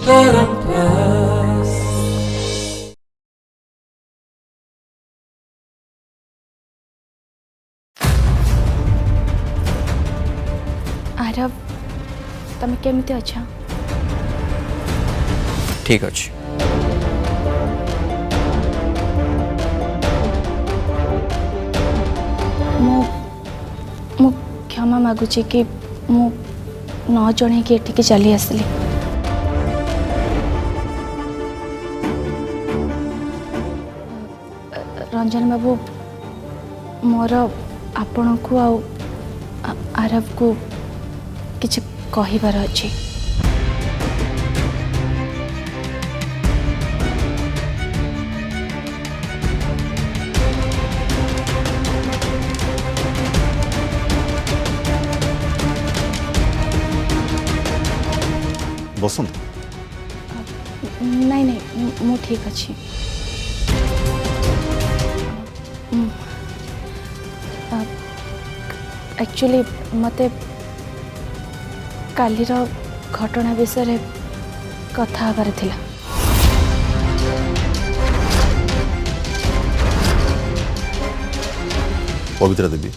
आरव तमे केमिति अच्छा? ठीक अच्छे। मु क्षमा मागुची कि मु न जणे कि एठिके चली आसली। रंजन बाबू मोर आपण को आरव को किछ कहिबार अछि। बसंत नहीं नहीं मु ठीक अच्छी। एक्चुअली मते कालीर घटना विषय कथा हबार थिला। पवित्रा देवी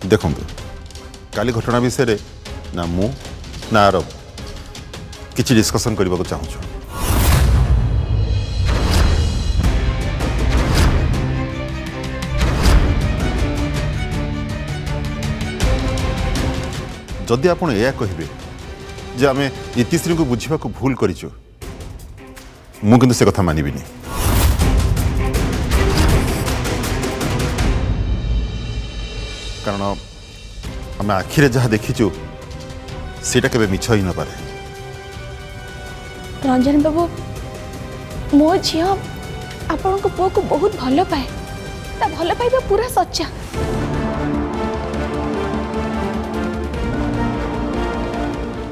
देखो काली घटना विषय ना मु ना आरव किसी डिस्कशन करने को चाहूँ। जदि आप कहे जे आम इतिश्री को बुझा भूल करूँ मुझे से कथा मानवि कारण आम आखिरे जहाँ देखीचु सेटा केबे मिछ ही न पारे। रंजन बाबू मो झी आपण को पुओ को बहुत भल पाए ता भल पाइबा पूरा सच्चा।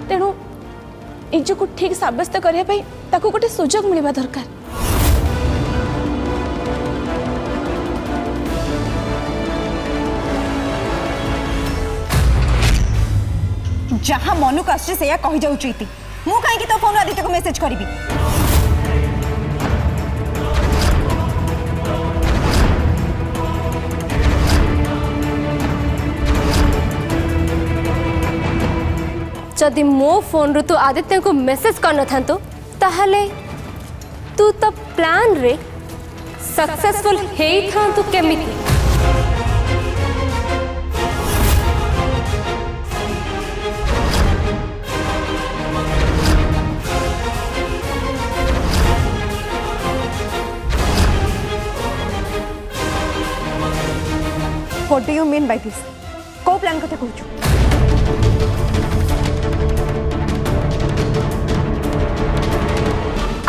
तेणु इज्जत को ठीक साब्यस्त करने पाई ताको गोटे सुजोग मिलवा दरकार। जहाँ मनु को आसे से कही जाऊँ मु कहीं तो फोन आदित्य को मेसेज करी। जदि मो फोन रु तू आदित्य को मेसेज करना था ताहले तू तो प्लान रे सक्सेसफुल हेई था तू केमिति? What do you mean by this? को प्लान कथा कहूँ?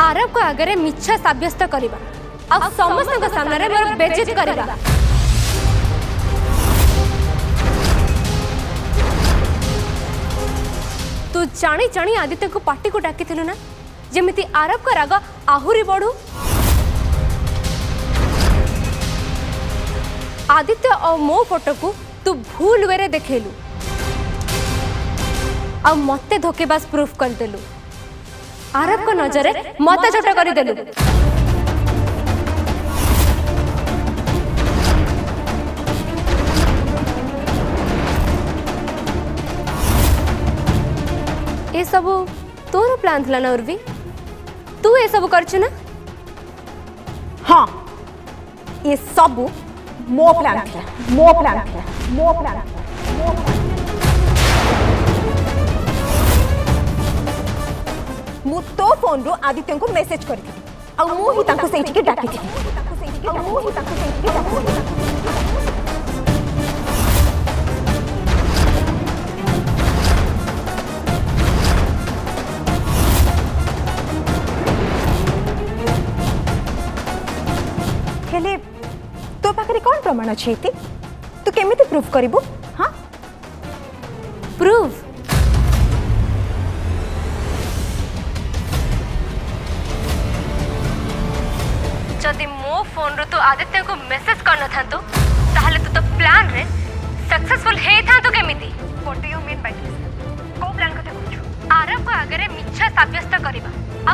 आरव को आगे मिछा साब्यस्त करवा आ समस्त सामने मोर बेइज्जत करवा। तू जानी जानी आदित्य को पार्टी को डाकी ना जेमिति आरव का राग आहुरी बढ़ू। आदित्य और मो फोटो को तू भूल वे देखेलु आ मते धोखेबाज प्रूफ कर देलु। आरव को नजरे मते छोट कर देलु। ये सब तोर प्लान थला ना उर्वी? तू ये सब करछ ना? हाँ ये सब मो प्लान था। मु तो फोन रो आदित्य को मेसेज करी थी आ मु ही ताको सेठी के डाकी थी। हेले तो पाखरे कौन प्रमाण अच्छे तू केमिति प्रूफ करिबु? हाँ प्रूफ जदि मो फोन रो तू आदित्य को मेसेज करना था ताहले तू तो प्लान रे सक्सेसफुल हे था तो केमिति? What do you mean by this? को प्लान कथा कहछु? आरव को आगे मिछा साब्यस्त करवा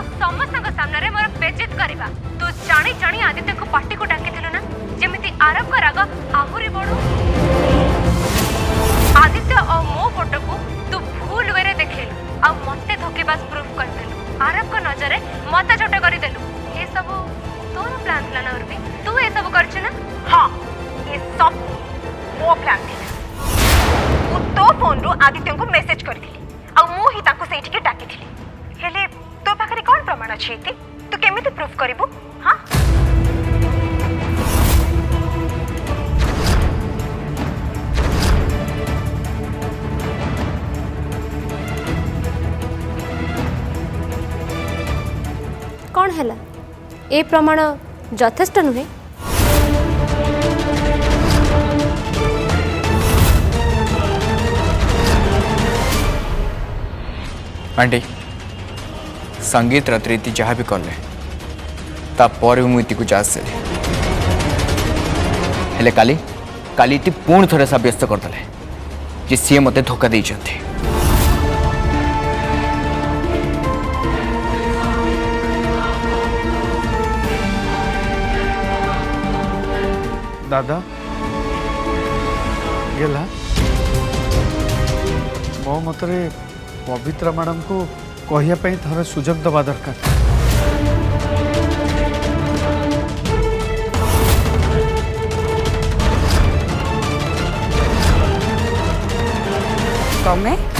आरब को नजर मत छोट करदेलु ये सब तोर प्लान था ना उर्वी तू ये सब करछ ना हाँ ये सब मो प्लान थी मु तो फोन रु आदित्य को मेसेज करथिली आ मु ही ताको सेठी के डाकिथिली हेले तो पाखरे कोन प्रमाण अछि इति तू केमिति प्रूफ करिवु हां कौन है ए प्रमाण यथेष्ट नुहे आंटी संगीत रत्रीति जहाँ भी कले तापर मुझे को चार्ज से हेले काली काली ती पुणी थोड़े सब्यस्त करदे जे सी मते धोखा दे दादा गेला मो मतरे पवित्र मैडम को कहवाई थोड़ा सुजोग दबा दरकार तमें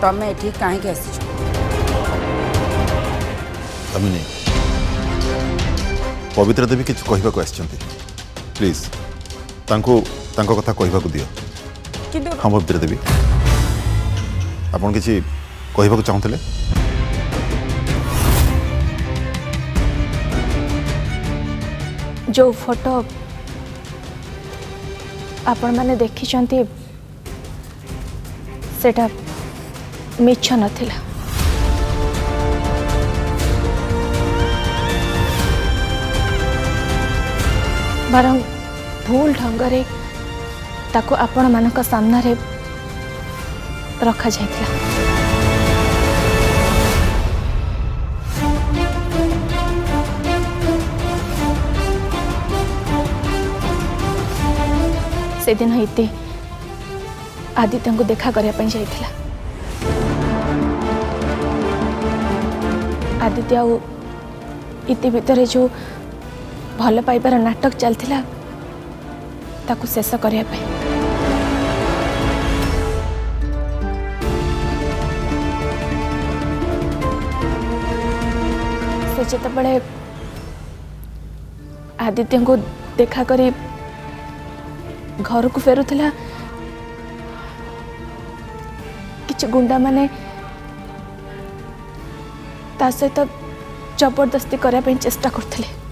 तमें ये कहीं आसी तमें नहीं पवित्र देवी किसी कहवाक आसछन्ती प्लीज तांको कथा कहवाक दियो किंतु हाँ पवित्र देवी आपन किसी कहवाक चाहूले जो फोटो आपण मैंने देखी सेटा मिछ नथिला बरं भूल ढंगरे ताको आपण मानक सामना रे रखा जाइतिला से दिन इति आदित्य को देखा करने जाइतिला आदित्य आउ इति भितर जो भल पाइबार नाटक चलता ताकू शेष करने से जिते आदित्य को देखा करी घर को फेरुला किछि गुंडा माने ता सहित जबरदस्ती करने चेष्टा करथिले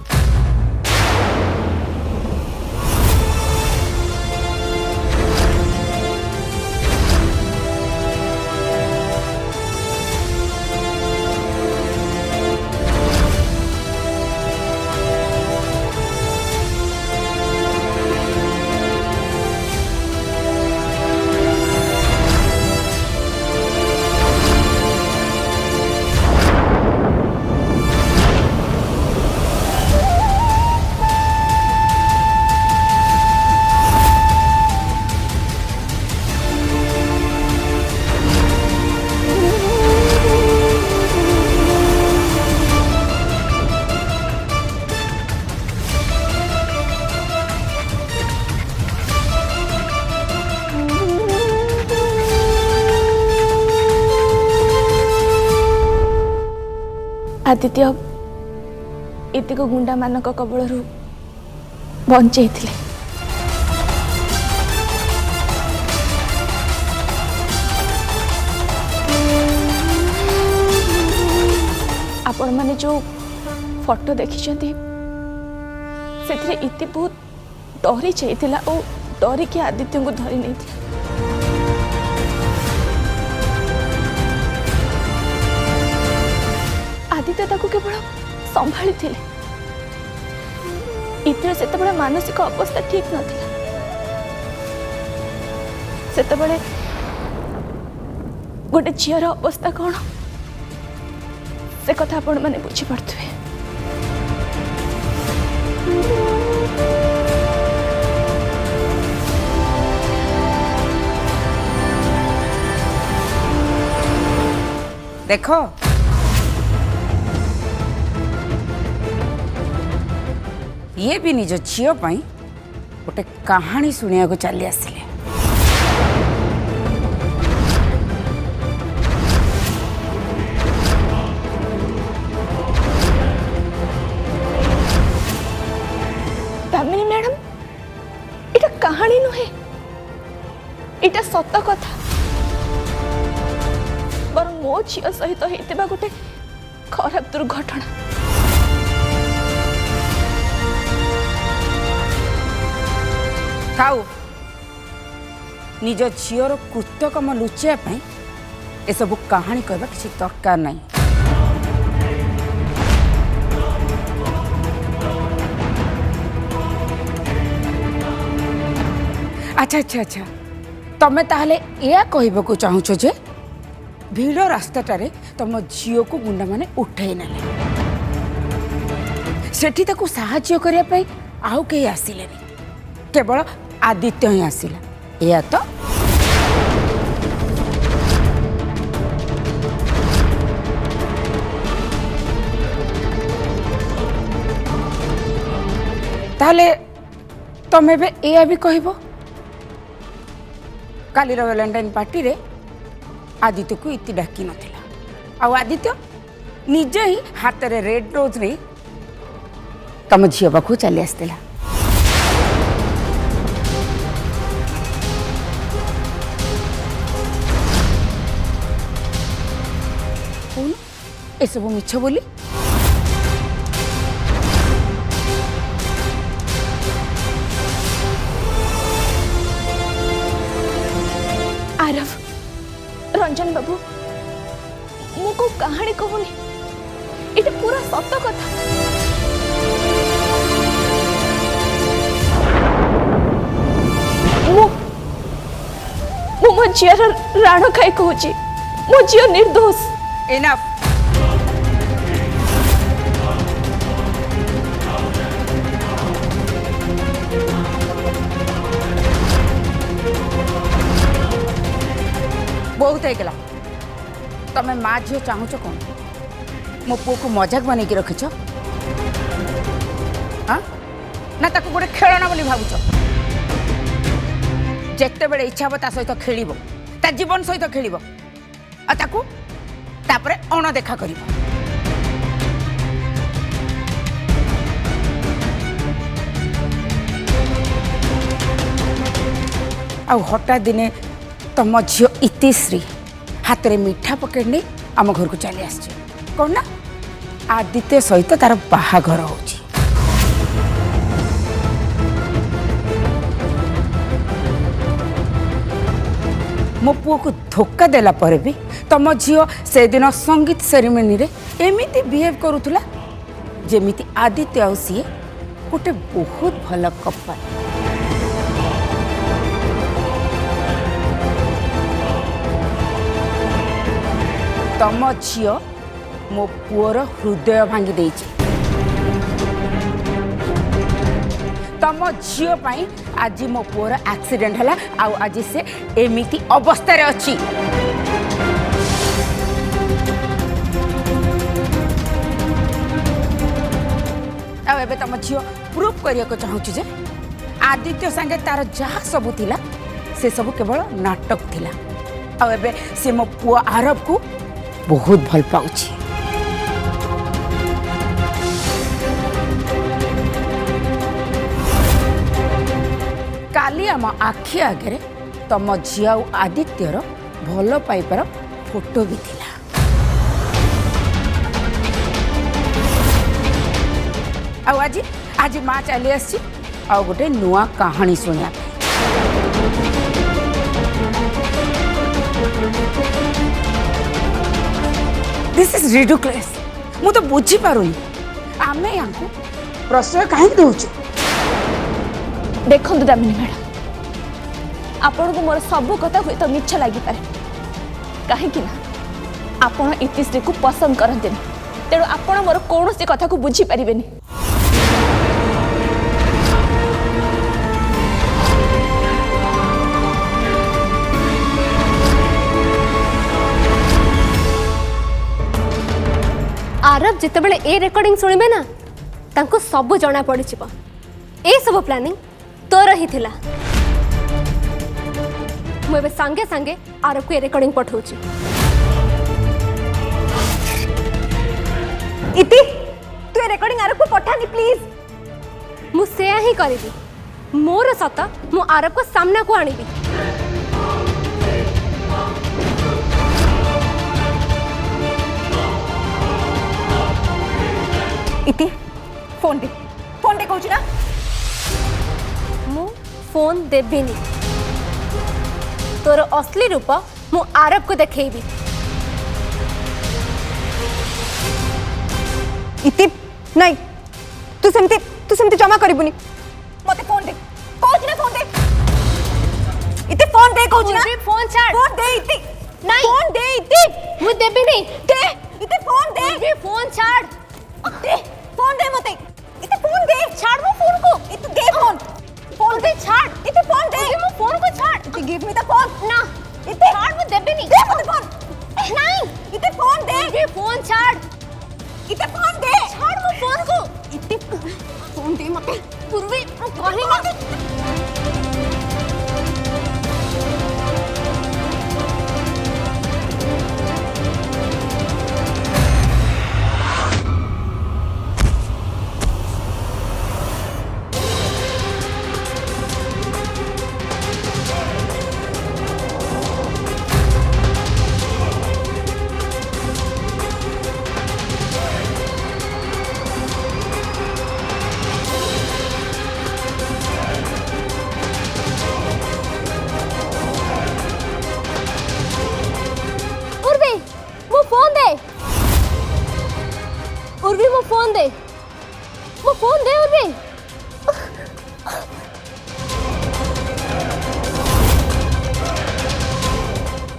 आदित्य इतिक गुंडा मानक कबल बंचे आपण माने जो फोटो देखी से इति बहुत डरी जाइतिला और डरिकी आदित्य को धरी नहीं आदित्य ताको केवल संभाली थिले इतिर से मानसिक अवस्था ठीक नथिला से गोटे झीर अवस्था कौन से कथा आपण मैंने बुझीपे। देखो ये भी निज झील पाई गोटे कहानी शुणा को चली आसिले। दामिनी मैडम इटा कहानी नुहे इटा सत कथा बर मो झील सहित होता गोटे खराब दुर्घटना। खाऊ निज झीर कृतकम लुचाई ए सब कहानी कहवा किसी दरकार नहीं। अच्छा अच्छा अच्छा तमें ताहले या कहबो चाहूछ जे भीड़ रास्ताटारे तुम झील को गुंडा माने उठे ना सेठी ताकू साहाय्य करिया पई आउ के आसिलेनी केवल आदित्य ही आसिला या तो ताहले तमें बे या भी कहबो काली वैलेंटाइन पार्टी रे आदित्य को इति डाकी नथिला आ आदित्य निजे ही हाथ रे रेड रोज रे तम झील पाखु चली आसतिला। ए सब मिछ बोली आरव रंजन बाबू मुझको कहानी कहूनी ये पूरा सत कथा। मो झीर राण खाई कहूँ मो झी निर्दोष। इनफ बहुत है तमें माँ झील चाहूच कौन मो पु को मजाक बन के रखिच ना ताको गोटे खेलना बोली भावुच जिते बड़े इच्छा हम ता सहित खेल ता जीवन सहित खेल तापरे अणदेखा कर हठात दिने तम झील इतिश्री हाथ में मिठा पकेट नहीं आम घर को चली आस कौन ना आदित्य सहित तार बाहाघर हो मो पुओ को धोखा देला पर भी तम झील से दिन संगीत सेरेमनी रे एमिति बिहेव करूथुला जेमिति आदित्य आ सी गोटे बहुत भल कपल। तम झील मो पुओर हृदय भांगी देइछि तम झील पाई आज मो पुओर एक्सीडेंट हला आउ आज से एमिति अवस्था रे अछि। आ एबे तम झील प्रूफ करिया को चाहूछि जे आदित्य संगे तार जहा सब थिला से सब केवल नाटक थिला आ एबे से मो पुओ आरव को बहुत भल पाउछि। काली आम आखि आगे तम झील आ आदित्यर भल पाइबार फोटो भी थिला। आज आज माँ चली आसी आ गोटे नुआ कहानी शुणा दिस इज रिडिकुलस मु तो बुझी पारुनी आमे यहाँ प्रश्रय कहीं दौचु देखो दामिनी मैडम आपण को मोर सब कथा हुए तो मिछ लगी पारे कहीं आपण इतिश्री को पसंद करते तेणु आपण मोर कौन सी कथा को बुझी पारिबेनी। आरब जितेबले ए रेकर्डिंग सुनिबे ना तांको सब जना पड़ी छिबो ए सब प्लानिंग तोर ही थिला। मु एबे संगे संगे आरब को ए रेकर्डिंग पठाउची। इति तू ए रेकर्डिंग आरब को पठानी प्लीज। मु सेया ही करिबी मोर सत मु आरब को सामना को आनिबी। इति फोन दे कहूँ ना मु फोन देबिनी तोर असली रूप मु आरब को देखेबी। इति नहीं तू सेमती जमा करिबुनी मते फोन दे कहूँ ना फोन दे इति फोन दे कहूँ ना फोन छाड़ फोन दे इति नहीं फोन दे इति मु देबिनी दे इति फोन दे फोन छाड़ दे फोन दे मते इति फोन दे छाड़ मो फोन को इति दे फोन फोन दे छाड़ इति फोन दे मो फोन को छाड़ इति गिव मी द फोन ना इति छाड़ मु देबिनी दे मते फोन नहीं इति फोन दे फोन छाड़ इति फोन दे छाड़ मो फोन को इति फोन दे मते पूर्वी कहि ना उर्वी मो फोन दे उर्वी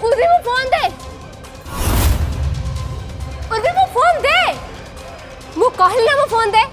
उर्वी मो फोन दे उर्वी मो फोन दे मु कहली ना मो फोन दे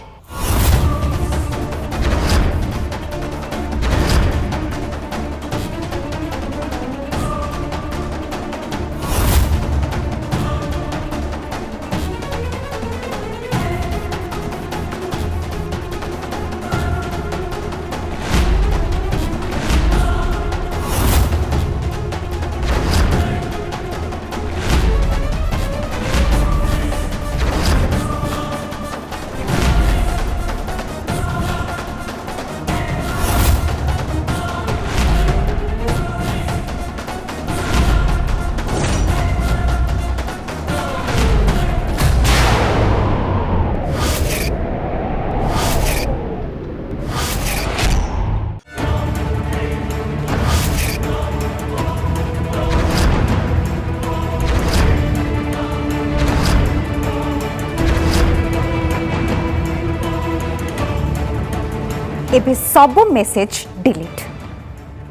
एबे सब मेसेज डिलीट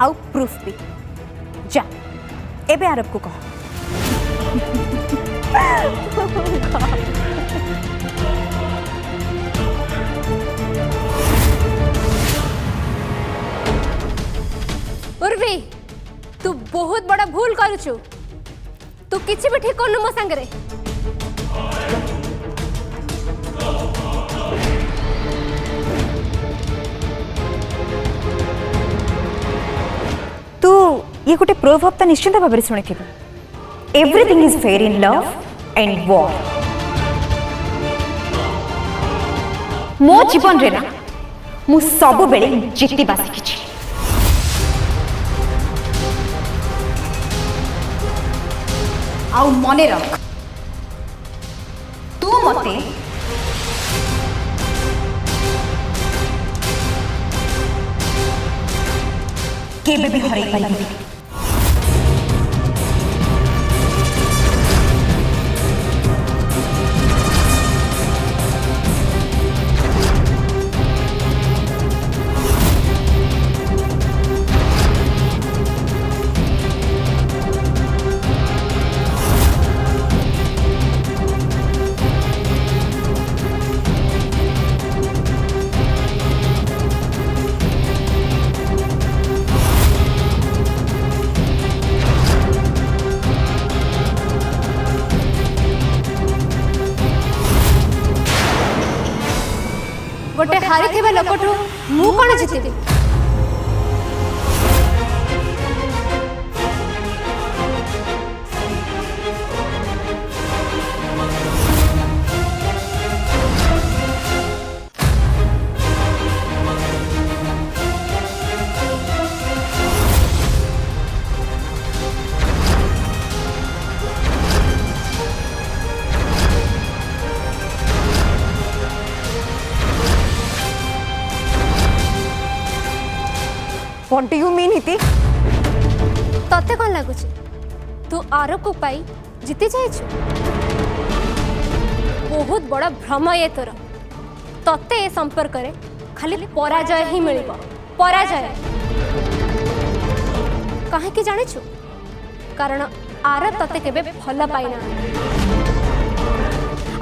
आउ प्रूफ भी जा एबे आरब को कह उर्वी तू बहुत बड़ा भूल करुछु तू किछि भी ठीक करनु मो संगरे तू ये गोटे प्रोवर्ब तो निश्चिंत भाव में शुणी everything is fair in love and war मो जीवन रे ना मु सब बेले जितिबा शिखिछि आउ मने रख तू मते केबे भी हरै पाइबि हारी लोकठू मु कौन जीतबी व्हाट डू यू मीन इति तते कौन लगुच तू आरोप को पाई जीती जाइछु बहुत बड़ा भ्रम ये तोर तते ए संपर्क रे खाली पराजय ही मिलिबो पराजय काहे कि जानिछु कारण आरोप तते केबे भल पाइना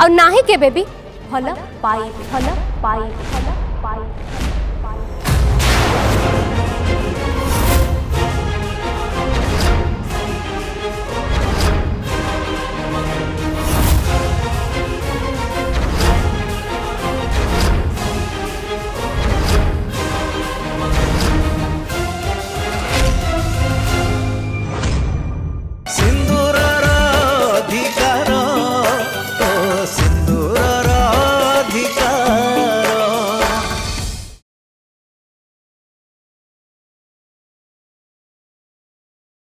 और नाही केबे भी भल पाई भल पाई भल पाई